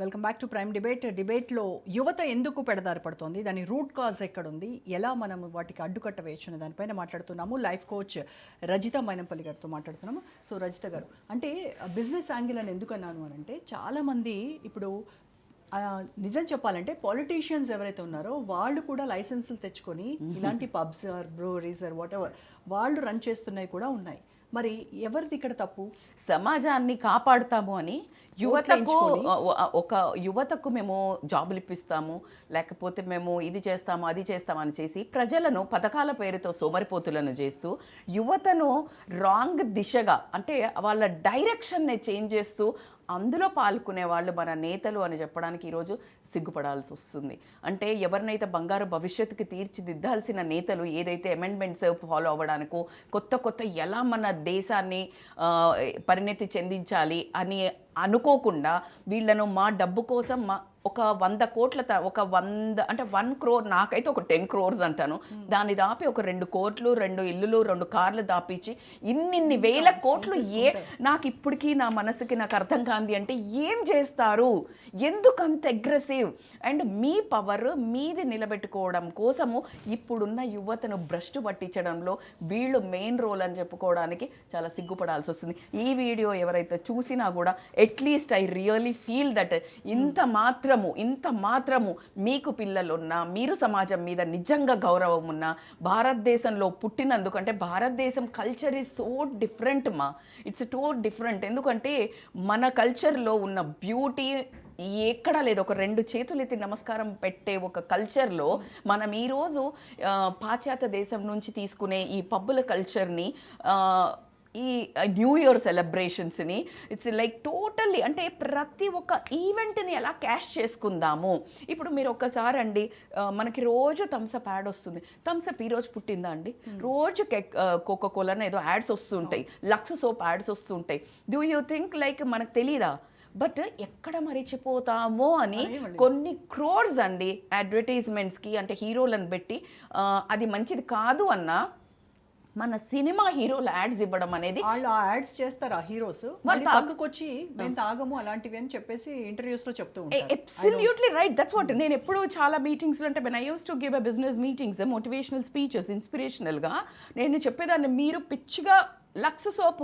Welcome back to prime డిబేట్లో యువత ఎందుకు పెడదారి పడుతోంది, దాని రూట్ కాజ్ ఎక్కడుంది, ఎలా మనం వాటికి అడ్డుకట్ట వేయచ్చు అనే దానిపైన మాట్లాడుతున్నాము. లైఫ్ కోచ్ రజిత మైనంపల్లి గారితో మాట్లాడుతున్నాము. సో రజిత గారు, అంటే బిజినెస్ యాంగిల్ అని ఎందుకు అన్నాను అని అంటే, చాలామంది ఇప్పుడు నిజం చెప్పాలంటే పొలిటీషియన్స్ ఎవరైతే ఉన్నారో వాళ్ళు కూడా లైసెన్సులు తెచ్చుకొని ఇలాంటి pubs or breweries or whatever వాళ్ళు రన్ చేస్తున్నాయి కూడా ఉన్నాయి. మరి ఎవరిది ఇక్కడ తప్పు? సమాజాన్ని కాపాడుతాము అని యువతకు మేము జాబులు ఇప్పిస్తాము, లేకపోతే మేము ఇది చేస్తాము అది చేస్తామని చేసి ప్రజలను పథకాల పేరుతో సోమరిపోతులను చేస్తూ యువతను రాంగ్ దిశగా, అంటే వాళ్ళ డైరెక్షన్ని చేంజ్ చేస్తూ అందులో పాల్గొనే వాళ్ళు మన నేతలు అని చెప్పడానికి ఈరోజు సిగ్గుపడాల్సి వస్తుంది. అంటే ఎవరినైతే బంగారు భవిష్యత్తుకి తీర్చిదిద్దాల్సిన నేతలు ఏదైతే అమెండ్మెంట్స్ ఫాలో అవ్వడానికో కొత్త ఎలా మన దేశాన్ని పరిణతి చెందించాలి అని అనుకోకుండా వీళ్ళను మా డబ్బు కోసం ఒక 100 కోట్ల ఒక 100 అంటే 1 crore, నాకైతే ఒక 10 crores అంటాను, దాన్ని దాపి ఒక 2 కోట్లు 2 ఇల్లులు 2 కార్లు దాపించి ఇన్ని వేల కోట్లు నాకు ఇప్పటికీ నా మనసుకి నాకు అర్థం కాంది. అంటే ఏం చేస్తారు, ఎందుకు అంత అగ్రెసివ్? అండ్ మీ పవర్ మీది నిలబెట్టుకోవడం కోసము ఇప్పుడున్న యువతను భ్రష్టు పట్టించడంలో వీళ్ళు మెయిన్ రోల్ అని చెప్పుకోవడానికి చాలా సిగ్గుపడాల్సి వస్తుంది. ఈ వీడియో ఎవరైతే చూసినా కూడా at least I really feel that ఇంత మాత్రము మీకు పిల్లలున్నా, మీరు సమాజం మీద నిజంగా గౌరవం ఉన్నా, భారతదేశంలో పుట్టినందుకు, అంటే భారతదేశం culture is so different it's too different. ఎందుకంటే మన కల్చర్లో ఉన్న బ్యూటీ ఎక్కడా లేదు. ఒక 2 చేతులు ఎత్తి నమస్కారం పెట్టే ఒక కల్చర్లో మనం ఈరోజు పాశ్చాత్య దేశం నుంచి తీసుకునే ఈ పబ్బుల కల్చర్ని, ఈ న్యూ ఇయర్ సెలబ్రేషన్స్ని ఇట్స్ లైక్ టోటల్లీ, అంటే ప్రతి ఒక్క ఈవెంట్ని ఎలా క్యాష్ చేసుకుందాము. ఇప్పుడు మీరు ఒక్కసారి అండి, మనకి రోజు థమ్సప్ యాడ్ వస్తుంది. థమ్సప్ ఈరోజు పుట్టిందా అండి? రోజు కోకో కోలా ఏదో యాడ్స్ వస్తుంటాయి, లక్స్ సోప్ యాడ్స్ వస్తుంటాయి. డూ యూ థింక్ లైక్ మనకు తెలీదా? బట్ ఎక్కడ మరిచిపోతామో అని కొన్ని క్రోర్స్ అండి అడ్వర్టైజ్మెంట్స్కి, అంటే హీరోలను పెట్టి అది మంచిది కాదు అన్న మన సినిమా హీరోలు యాడ్స్ ఇవ్వడం అనేది. వాళ్ళు ఆ యాడ్స్ చేస్తారా హీరోస్? పక్కకు వచ్చి మేము తాగము అలాంటివి అని చెప్పేసి ఇంటర్వ్యూస్ లో చెప్తూ ఉంటారు. Absolutely right, that's what. నేను ఎప్పుడు చాలా మీటింగ్స్ అంటే when I used to give a business meetings, motivational speeches, ఇన్స్పిరేషనల్గా నేను చెప్పేదాన్ని, మీరు పిచ్చిగా లక్స్ సోప్